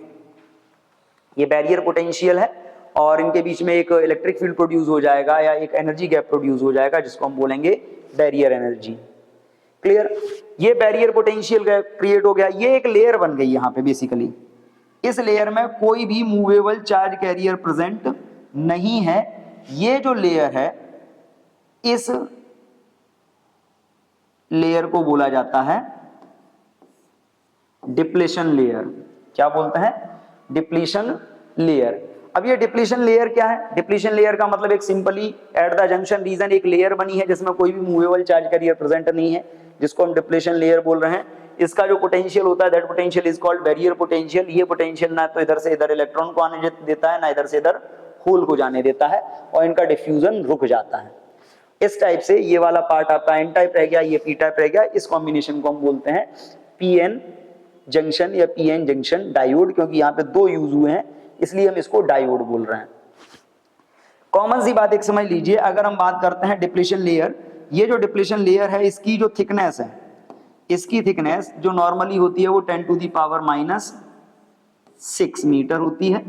ये बैरियर पोटेंशियल है, और इनके बीच में एक इलेक्ट्रिक फील्ड प्रोड्यूस हो जाएगा या एक एनर्जी गैप प्रोड्यूस हो जाएगा, जिसको हम बोलेंगे बैरियर एनर्जी। क्लियर? ये बैरियर पोटेंशियल क्रिएट हो गया। ये एक लेयर बन गई यहां पे बेसिकली। इस लेयर में कोई भी मूवेबल चार्ज कैरियर प्रेजेंट नहीं है। ये जो लेयर है, इस लेयर को बोला जाता है डिप्लेशन लेयर। क्या बोलते हैं? Depletion layer. अब ये डिप्लीशन लेयर क्या है? डिप्लीशन लेयर का मतलब एक simply at the junction region एक लेयर बनी है जिसमें कोई भी मूवेबल चार्ज कैरियर प्रेजेंट नहीं है, जिसको हम डिप्लीशन लेयर बोल रहे हैं। इसका जो पोटेंशियल होता है, that potential is called barrier potential. ये पोटेंशियल ना तो इधर से इधर इलेक्ट्रॉन को आने देता है, ना इधर से इधर होल को जाने देता है, और इनका डिफ्यूजन रुक जाता है। इस टाइप से ये वाला पार्ट आपका एन टाइप रह गया, ये पी टाइप रह गया। इस कॉम्बिनेशन को हम बोलते हैं पीएन जंक्शन या पीएन जंक्शन डायोड, क्योंकि यहाँ पे दो यूज हुए हैं इसलिए हम इसको डायोड बोल रहे हैं। कॉमन सी बात एक समझ लीजिए, अगर हम बात करते हैं डिप्लीशन लेयर, ये जो डिप्लीशन लेयर है, इसकी जो थिकनेस है, इसकी थिकनेस जो नॉर्मली होती है वो 10⁻⁻⁶ मीटर होती है।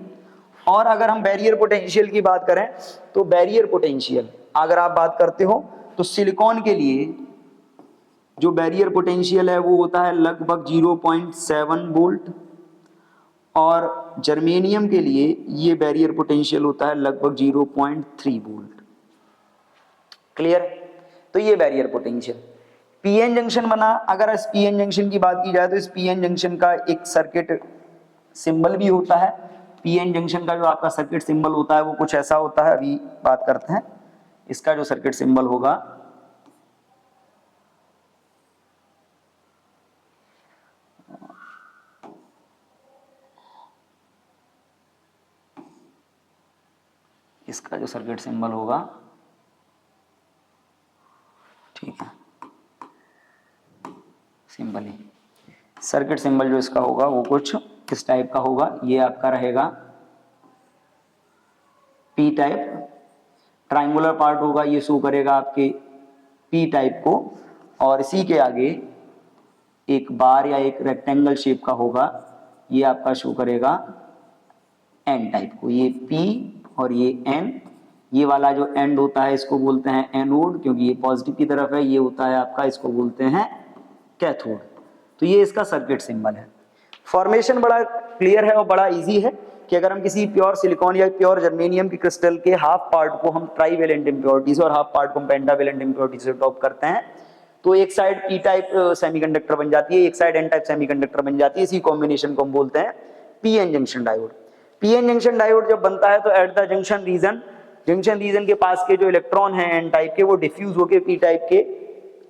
और अगर हम बैरियर पोटेंशियल की बात करें तो बैरियर पोटेंशियल अगर आप बात करते हो तो सिलिकॉन के लिए जो बैरियर पोटेंशियल है वो होता है लगभग 0.7 वोल्ट, और जर्मेनियम के लिए ये बैरियर पोटेंशियल होता है लगभग 0.3 वोल्ट। क्लियर? तो ये बैरियर पोटेंशियल। पीएन जंक्शन बना। अगर इस पीएन जंक्शन की बात की जाए तो इस पीएन जंक्शन का एक सर्किट सिंबल भी होता है। पीएन जंक्शन का जो आपका सर्किट सिंबल होता है वो कुछ ऐसा होता है। अभी बात करते हैं इसका जो सर्किट सिंबल होगा। इसका जो सर्किट सिंबल होगा, ठीक है, सिंबल ही सर्किट सिंबल जो इसका होगा वो कुछ इस टाइप का होगा। ये आपका रहेगा पी टाइप। ट्रायंगुलर पार्ट होगा, ये शो करेगा आपके पी टाइप को, और इसी के आगे एक बार या एक रेक्टेंगल शेप का होगा, ये आपका शो करेगा एन टाइप को। ये पी और ये एन। ये वाला जो एंड होता है इसको बोलते हैं एनोड, क्योंकि ये पॉजिटिव की तरफ है। ये होता है आपका, इसको बोलते हैं कैथोड। तो ये इसका सर्किट सिंबल है। फॉर्मेशन बड़ा क्लियर है और बड़ा इजी है। कि अगर हम किसी प्योर सिलिकॉन या प्योर जर्मेनियम के क्रिस्टल के हाफ पार्ट को हम ट्राईवेलेंट इम्प्योरिटी से और हाफ पार्ट को हम पेंटावेलेंट इम्प्योरिटी से डोप करते हैं, तो एक साइड पी टाइप सेमीकंडक्टर बन जाती है, एक साइड एन टाइप सेमीकंडक्टर बन जाती है। इसी कॉम्बिनेशन को हम बोलते हैं P N junction diode. P N junction diode जब बनता है तो एट द जंक्शन रीजन के पास के जो इलेक्ट्रॉन हैं एन टाइप के, वो डिफ्यूज होकर पी टाइप के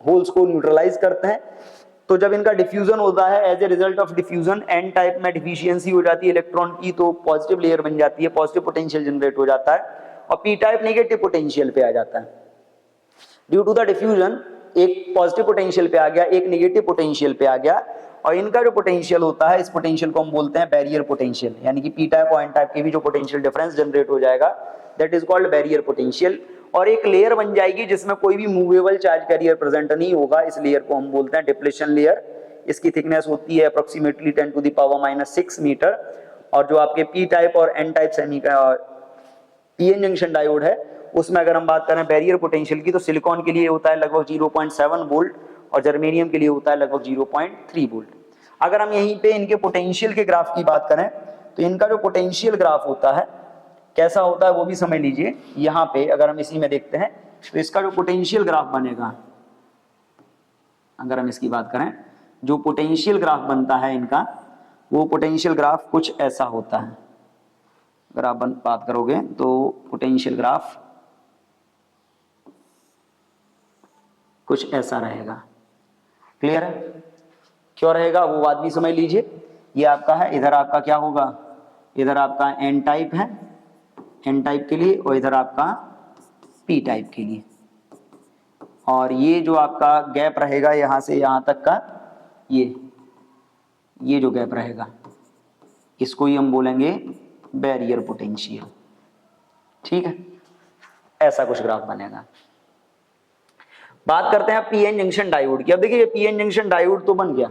होल्स को न्यूट्रलाइज करते हैं। तो जब इनका डिफ्यूजन होता है, as a result of diffusion N type में डिफिशियंसी हो जाती है इलेक्ट्रॉन की, तो पॉजिटिव लेयर बन जाती है, पॉजिटिव पोटेंशियल जनरेट हो जाता है, और पी टाइप नेगेटिव पोटेंशियल पे आ जाता है। ड्यू टू द डिफ्यूजन एक पॉजिटिव पोटेंशियल पे आ गया, एक नेगेटिव पोटेंशियल पे आ गया, और इनका जो पोटेंशियल होता है, इस पोटेंशियल को हम बोलते हैं बैरियर पोटेंशियल, यानी कि पी टाइप और एन टाइप के भी जो पोटेंशियल डिफरेंस जनरेट हो जाएगा, that is called barrier potential. और एक लेयर बन जाएगी जिसमें कोई भी मूवेबल चार्ज कैरियर प्रेजेंट नहीं होगा, इस लेयर को हम बोलते हैं डिप्लेशन लेयर। इसकी थिकनेस होती है approximately 10 to the power -6 metre. और जो आपके पी टाइप और N type semi P N junction diode है, उसमें अगर हम बात करें बैरियर पोटेंशियल की, तो सिलिकॉन के लिए होता है लगभग 0.7 वोल्ट और जर्मेनियम के लिए होता है लगभग 0.3 वोल्ट। अगर हम यहीं पे इनके पोटेंशियल के ग्राफ की बात करें, तो इनका जो पोटेंशियल ग्राफ होता है कैसा होता है वो भी समझ लीजिए। यहाँ पे अगर हम इसी में देखते हैं, तो इसका जो पोटेंशियल ग्राफ बनेगा, अगर हम इसकी बात करें, जो पोटेंशियल ग्राफ बनता है इनका, वो पोटेंशियल ग्राफ कुछ ऐसा होता है। अगर आप बात करोगे तो पोटेंशियल ग्राफ कुछ ऐसा रहेगा। क्लियर है? क्यों रहेगा वो बात भी समझ लीजिए। ये आपका है, इधर आपका क्या होगा, इधर आपका एन टाइप है, एन टाइप के लिए, और इधर आपका पी टाइप के लिए। और ये जो आपका गैप रहेगा यहां से यहां तक का, ये जो गैप रहेगा, इसको ही हम बोलेंगे बैरियर पोटेंशियल। ठीक है, ऐसा कुछ ग्राफ बनेगा। बात करते हैं पी एन जंक्शन डायोड की। अब देखिए पी एन जंक्शन डायोड तो बन गया।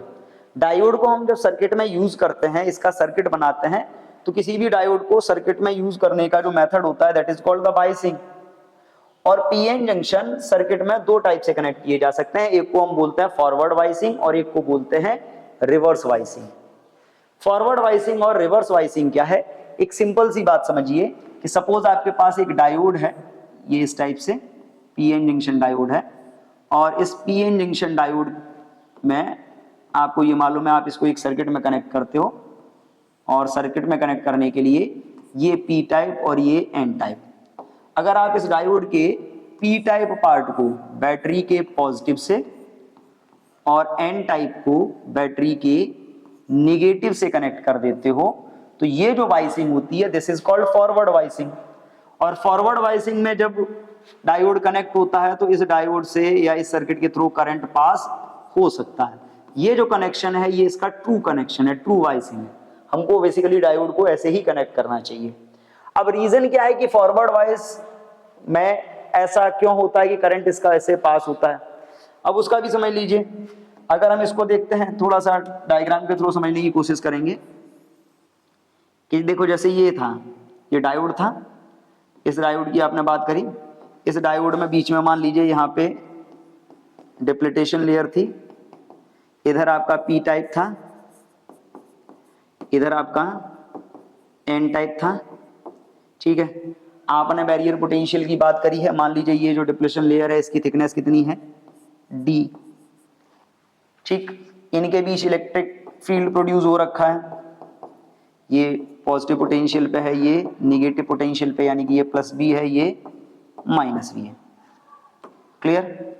डायोड को हम जब सर्किट में यूज करते हैं, इसका सर्किट बनाते हैं, तो किसी भी डायोड को सर्किट में यूज करने का जो मेथड होता है, that is called the biasing. और पी एन जंक्शन सर्किट में दो टाइप से कनेक्ट किए जा सकते हैं, एक को हम बोलते हैं फॉरवर्ड वाइसिंग और एक को बोलते हैं रिवर्स वाइसिंग। फॉरवर्ड वाइसिंग और रिवर्स वाइसिंग क्या है, एक सिंपल सी बात समझिए कि सपोज आपके पास एक डायोड है, ये इस टाइप से पी एन जंक्शन डायोड है, और इस पी एन जंक्शन डायोड में आपको ये मालूम है, आप इसको एक सर्किट में कनेक्ट करते हो, और सर्किट में कनेक्ट करने के लिए ये पी टाइप और ये एन टाइप। अगर आप इस डायोड के पी टाइप पार्ट को बैटरी के पॉजिटिव से और एन टाइप को बैटरी के नेगेटिव से कनेक्ट कर देते हो, तो ये जो वाइसिंग होती है, दिस इज कॉल्ड फॉरवर्ड वाइसिंग। और फॉरवर्ड वाइसिंग में जब डायोड कनेक्ट होता है, तो इस डायोड से या इस सर्किट के थ्रू करंट पास हो सकता है। ये जो कनेक्शन है, ये इसका ट्रू कनेक्शन है, ट्रू वाइसिंग है। हमको बेसिकली डायोड को ऐसे ही कनेक्ट करना चाहिए। अब रीजन क्या है कि फॉरवर्ड वाइस में ऐसा क्यों होता है कि करंट इसका ऐसे पास होता है, अब उसका भी समझ लीजिए। अगर हम इसको देखते हैं, थोड़ा सा डायग्राम के थ्रू समझने की कोशिश करेंगे कि देखो जैसे ये था, ये डायोड था, इस डायोड की आपने बात करी, इस डायोड में बीच में मान लीजिए यहाँ पे डिप्लीटेशन लेयर थी, इधर आपका पी टाइप था, इधर आपका एन टाइप था। ठीक है, आपने बैरियर पोटेंशियल की बात करी है, मान लीजिए ये जो डिप्लेशन लेयर है, इसकी थिकनेस कितनी है, डी। ठीक, इनके बीच इलेक्ट्रिक फील्ड प्रोड्यूस हो रखा है, ये पॉजिटिव पोटेंशियल पे है, ये निगेटिव पोटेंशियल पे, यानी कि ये प्लस बी है, ये माइनस बी है। क्लियर?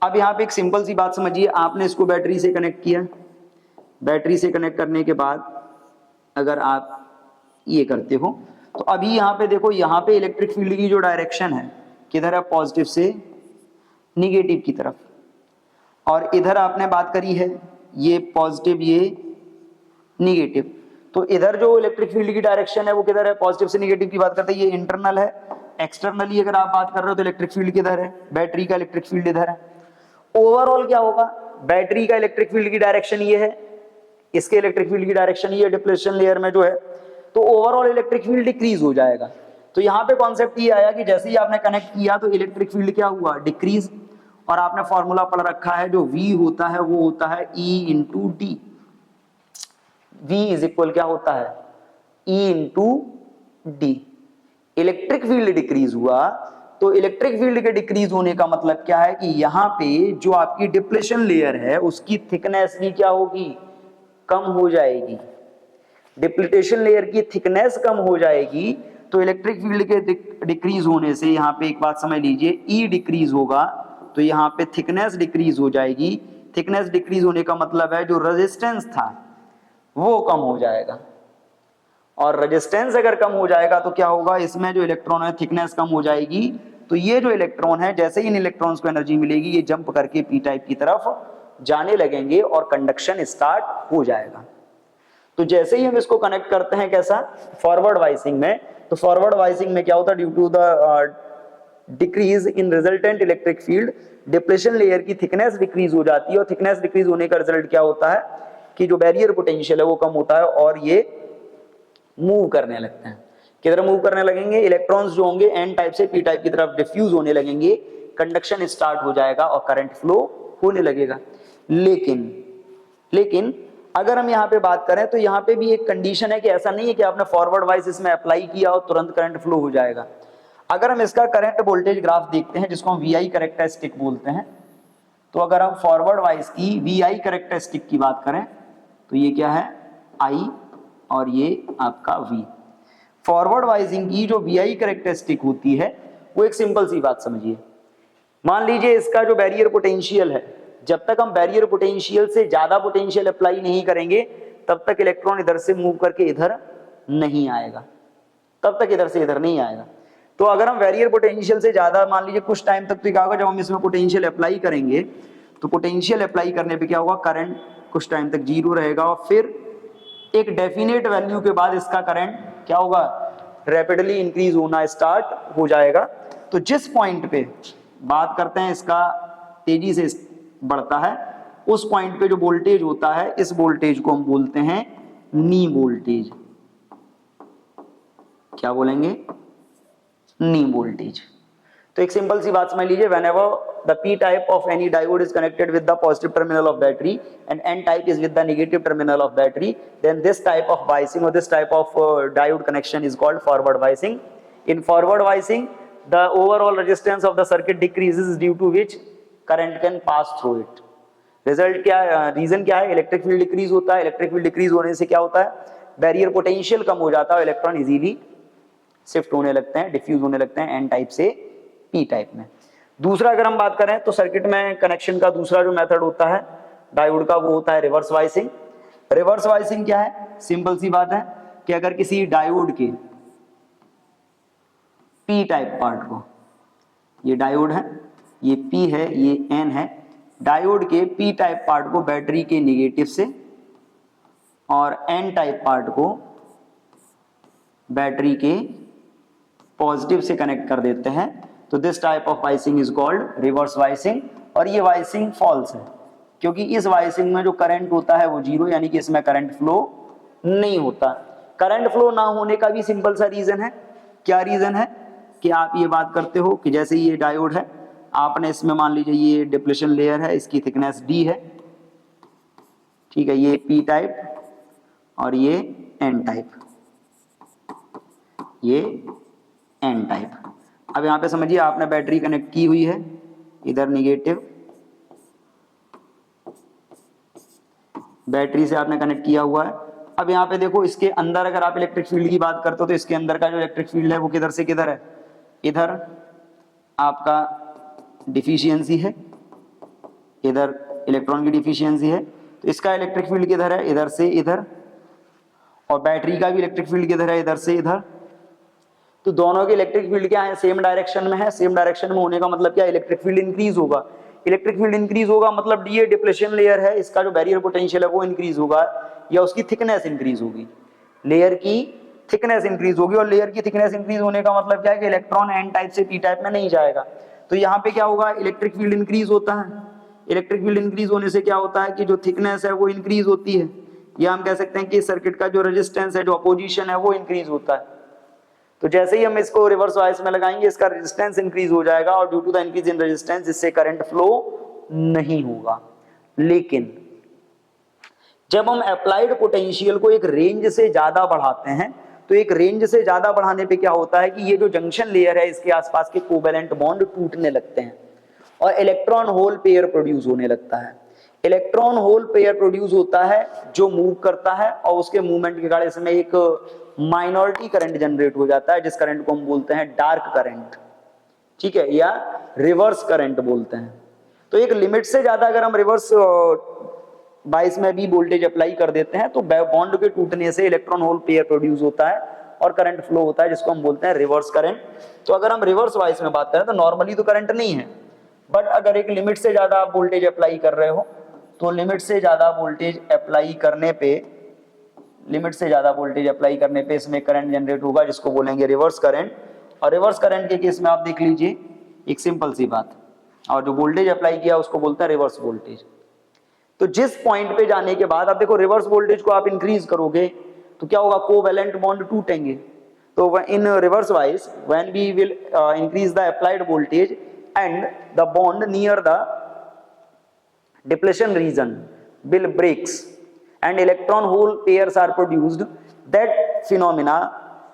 अब यहाँ पे एक सिंपल सी बात समझिए, आपने इसको बैटरी से कनेक्ट किया, बैटरी से कनेक्ट करने के बाद अगर आप ये करते हो, तो अभी यहाँ पे देखो, यहाँ पे इलेक्ट्रिक फील्ड की जो डायरेक्शन है किधर है, पॉजिटिव से निगेटिव की तरफ। और इधर आपने बात करी है, ये पॉजिटिव ये निगेटिव, तो इधर जो इलेक्ट्रिक फील्ड की डायरेक्शन है वो किधर है, पॉजिटिव से निगेटिव की बात करते हैं, ये इंटरनल है। एक्सटर्नली अगर आप बात कर रहे हो तो इलेक्ट्रिक फील्ड किधर है, बैटरी का इलेक्ट्रिक फील्ड इधर है। ओवरऑल क्या होगा, बैटरी का इलेक्ट्रिक फील्ड की डायरेक्शन ये है, इसके इलेक्ट्रिक फील्ड की डायरेक्शन ये डिप्लेशन लेयर में जो है, तो ओवरऑल इलेक्ट्रिक फील्ड डिक्रीज हो जाएगा। तो यहाँ पे कॉन्सेप्ट ये आया कि जैसे ही आपने कनेक्ट किया तो इलेक्ट्रिक फील्ड क्या हुआ, डिक्रीज। और आपने फॉर्मूला पढ़ रखा है, जो V होता है वो होता है E into D. V is equal क्या होता है, E into D. Electric field decrease हुआ तो इलेक्ट्रिक फील्ड के डिक्रीज होने का मतलब क्या है कि यहां पे जो आपकी डिप्लेशन लेयर है उसकी थिकनेस भी क्या होगी, कम हो जाएगी। डिप्लीटेशन लेयर की थिकनेस कम हो जाएगी तो इलेक्ट्रिक फील्ड के डिक्रीज होने से यहां पे एक बात समझ लीजिए, ई डिक्रीज होगा तो यहां पे थिकनेस डिक्रीज हो जाएगी। थिकनेस डिक्रीज होने का मतलब है जो रेजिस्टेंस था वो कम हो जाएगा, और रेजिस्टेंस अगर कम हो जाएगा तो क्या होगा, इसमें जो इलेक्ट्रॉन है थिकनेस कम हो जाएगी, तो ये जो इलेक्ट्रॉन है जैसे ही इन इलेक्ट्रॉन्स को एनर्जी मिलेगी ये जंप करके पी टाइप की तरफ जाने लगेंगे और कंडक्शन स्टार्ट हो जाएगा। तो जैसे ही हम इसको कनेक्ट करते हैं कैसा, फॉरवर्ड वाइसिंग में, तो फॉरवर्ड वाइसिंग में क्या होता है, due to the decrease in resultant electric field depletion layer की थिकनेस डिक्रीज हो जाती है, और थिकनेस डिक्रीज होने का रिजल्ट क्या होता है कि जो बैरियर पोटेंशियल है वो कम होता है और ये मूव करने लगते हैं। किधर मूव करने लगेंगे, इलेक्ट्रॉन्स जो होंगे एन टाइप से पी टाइप की तरफ डिफ्यूज होने लगेंगे, कंडक्शन स्टार्ट हो जाएगा और करंट फ्लो होने लगेगा। लेकिन अगर हम यहाँ पे बात करें तो यहाँ पे भी एक कंडीशन है कि ऐसा नहीं है कि आपने फॉरवर्ड वाइज इसमें अप्लाई किया और तुरंत करंट फ्लो हो जाएगा। अगर हम इसका करंट वोल्टेज ग्राफ देखते हैं जिसको हम वीआई कैरेक्टरिस्टिक बोलते हैं, तो अगर हम फॉरवर्ड वाइज की वीआई कैरेक्टरिस्टिक की बात करें तो ये क्या है, आई और ये आपका वी। फॉरवर्ड वाइजिंग की जो वीआई कैरेक्टरिस्टिक होती है वो एक सिंपल सी बात समझिए, मान लीजिए इसका जो बैरियर पोटेंशियल है, जब तक हम बैरियर पोटेंशियल से ज्यादा पोटेंशियल अप्लाई नहीं करेंगे तब तक इलेक्ट्रॉन इधर से मूव करके इधर नहीं आएगा, तब तक इधर से इधर नहीं आएगा। तो अगर हम बैरियर पोटेंशियल से ज्यादा, मान लीजिए कुछ टाइम तक तो क्या होगा, जब हम इसमें पोटेंशियल अप्लाई करेंगे तो पोटेंशियल अप्लाई करने पे क्या होगा, करंट कुछ टाइम तक जीरो रहेगा और फिर एक डेफिनेट वैल्यू के बाद इसका करंट क्या होगा, रैपिडली इंक्रीज होना स्टार्ट हो जाएगा। तो जिस पॉइंट पे बात करते हैं इसका तेजी से बढ़ता है, उस पॉइंट पे जो वोल्टेज होता है इस वोल्टेज को हम बोलते हैं नी वोल्टेज। क्या बोलेंगे, नी वोल्टेज। तो एक सिंपल सी बात समझ लीजिए, whenever the p type of any diode is connected with the positive terminal of battery and n type is with the negative terminal of battery, then this type of biasing or this type of diode connection is called forward biasing. In forward biasing, the overall resistance of the circuit decreases due to which current can pass through it. Result क्या है, reason क्या है, electric field decrease होता है। Electric field decrease होने से क्या होता है, बैरियर पोटेंशियल कम हो जाता है, इलेक्ट्रॉन इजीली शिफ्ट होने लगते हैं, डिफ्यूज होने लगते हैं एन टाइप से पी टाइप में। दूसरा अगर हम बात करें तो सर्किट में कनेक्शन का दूसरा जो मेथड होता है डायोड का, वो होता है रिवर्स वाइसिंग। रिवर्स वाइसिंग क्या है, सिंपल सी बात है कि अगर किसी डायोड के पी टाइप पार्ट को, ये डायोड है, ये पी है, ये एन है, डायोड के पी टाइप पार्ट को बैटरी के नेगेटिव से और एन टाइप पार्ट को बैटरी के पॉजिटिव से कनेक्ट कर देते हैं, तो this type of biasing is called reverse biasing. और ये वाइसिंग फॉल्स है क्योंकि इस वाइसिंग में जो करंट होता है वो जीरो, यानी कि इसमें करंट फ्लो नहीं होता। करंट फ्लो ना होने का भी सिंपल सा रीजन है, क्या रीजन है कि आप ये बात करते हो कि जैसे ये डायोड है, आपने इसमें मान लीजिए ये डिप्लेशन लेयर है, इसकी थिकनेस डी है, ठीक है, ये पी टाइप और ये एन टाइप, ये एन टाइप। अब यहां पे समझिए आपने बैटरी कनेक्ट की हुई है, इधर निगेटिव बैटरी से आपने कनेक्ट किया हुआ है। अब यहाँ पे देखो इसके अंदर अगर आप इलेक्ट्रिक फील्ड की बात करते हो तो इसके अंदर का जो इलेक्ट्रिक फील्ड है वो किधर से किधर है, इधर आपका डिफिशियंसी है, इधर इलेक्ट्रॉन की डिफिशियंसी है, तो इसका इलेक्ट्रिक फील्ड किधर है, इधर से इधर, और बैटरी का भी इलेक्ट्रिक फील्ड किधर है, इधर से इधर। तो दोनों के इलेक्ट्रिक फील्ड क्या है, सेम डायरेक्शन में है। सेम डायरेक्शन में होने का मतलब क्या, इलेक्ट्रिक फील्ड इंक्रीज होगा। इलेक्ट्रिक फील्ड इंक्रीज होगा मतलब ये डिप्लेशन लेयर है, इसका जो बैरियर पोटेंशियल है वो इंक्रीज होगा या उसकी थिकनेस इंक्रीज होगी, लेयर की थिकनेस इंक्रीज होगी। और लेयर की थिकनेस इंक्रीज होने का मतलब क्या है कि इलेक्ट्रॉन एन टाइप से पी टाइप में नहीं जाएगा। तो यहाँ पे क्या होगा, इलेक्ट्रिक फील्ड इंक्रीज होता है। इलेक्ट्रिक फील्ड इंक्रीज होने से क्या होता है कि जो थिकनेस है वो इंक्रीज होती है, या हम कह सकते हैं कि सर्किट का जो रेजिस्टेंस है, जो अपोजिशन है वो इंक्रीज होता है। तो जैसे ही हम इसको रिवर्स वाइस में लगाएंगे इसका रेजिस्टेंस इंक्रीज हो जाएगा, और due to the increase in resistance इससे करंट फ्लो नहीं होगा। लेकिन जब हम अप्लाइड पोटेंशियल को एक रेंज से ज्यादा बढ़ाते हैं तो एक रेंज से ज्यादा बढ़ाने पे क्या होता है कि ये जो जंक्शन लेयर है इसके आसपास के कोवेलेंट बॉन्ड टूटने लगते हैं और इलेक्ट्रॉन होल पेयर प्रोड्यूस होने लगता है। इलेक्ट्रॉन होल पेयर प्रोड्यूस होता है जो मूव करता है और उसके मूवमेंट के कारण इसमें एक माइनॉरिटी करंट जनरेट हो जाता है जिस करंट को हम बोलते हैं डार्क करंट, ठीक है, या रिवर्स करंट बोलते हैं। तो एक लिमिट से ज्यादा अगर हम रिवर्स बाइस में भी वोल्टेज अप्लाई कर देते हैं तो बॉन्ड के टूटने से इलेक्ट्रॉन होल पेयर प्रोड्यूस होता है और करंट फ्लो होता है जिसको हम बोलते हैं रिवर्स करंट। तो अगर हम रिवर्स वाइस में बात करें तो नॉर्मली तो करंट नहीं है, बट अगर एक लिमिट से ज्यादा आप वोल्टेज अप्लाई कर रहे हो तो लिमिट से ज्यादा वोल्टेज अप्लाई करने पे इसमें करंट जनरेट होगा जिसको बोलेंगे रिवर्स करंट। और रिवर्स करंट के केस में आप देख लीजिए एक सिंपल सी बात, और जो वोल्टेज अप्लाई किया उसको बोलते हैं रिवर्स वोल्टेज। तो जिस पॉइंट पे जाने के बाद आप देखो रिवर्स वोल्टेज को आप इंक्रीज करोगे तो क्या होगा, कोवेलेंट बॉन्ड टूटेंगे। तो in reverse bias when we will increase the applied voltage and the bond near the depletion region will breaks and electron hole pairs are produced. That phenomena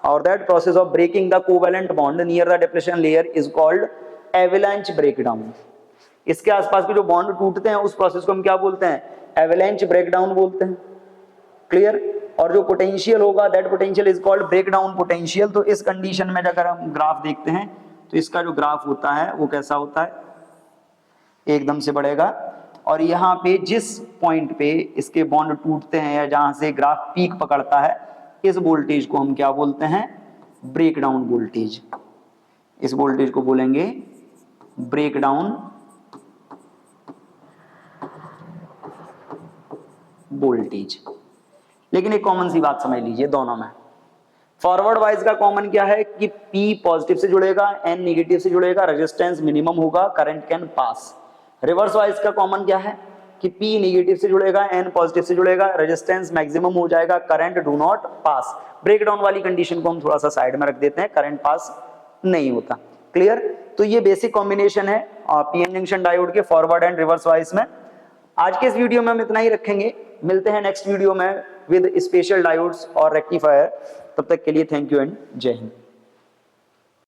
or that process of breaking the covalent bond near the depletion layer is called avalanche breakdown. इसके आसपास के जो bond टूटते हैं उस process को हम क्या बोलते हैं, एवलांच ब्रेकडाउन बोलते हैं। क्लियर। और जो पोटेंशियल होगा that potential is called breakdown potential. तो इस कंडीशन में अगर हम ग्राफ देखते हैं तो इसका जो ग्राफ होता है वो कैसा होता है, एकदम से बढ़ेगा और यहाँ पे जिस पॉइंट पे इसके बॉन्ड टूटते हैं या जहां से ग्राफ पीक पकड़ता है इस वोल्टेज को हम क्या बोलते हैं, ब्रेकडाउन वोल्टेज। इस वोल्टेज को बोलेंगे ब्रेकडाउन वोल्टेज। लेकिन एक कॉमन सी बात समझ लीजिए दोनों में, फॉरवर्ड वाइज का कॉमन क्या है कि P पॉजिटिव से जुड़ेगा, N नेगेटिव से जुड़ेगा, रेजिस्टेंस मिनिमम होगा, current can pass. Reverse wise का कॉमन क्या है कि P नेगेटिव से जुड़ेगा, N पॉजिटिव से जुड़ेगा, रेजिस्टेंस मैक्सिमम हो जाएगा, current do not pass. Breakdown वाली कंडीशन को हम थोड़ा सा साइड में रख देते हैं, करंट पास नहीं होता। क्लियर। तो ये बेसिक कॉम्बिनेशन है पीएन जंक्शन डायोड के फॉरवर्ड एंड रिवर्स वाइज में। आज के इस वीडियो में हम इतना ही रखेंगे, मिलते हैं नेक्स्ट वीडियो में विद स्पेशल डायोड्स और रेक्टिफायर। तब तक के लिए थैंक यू एंड जय हिंद।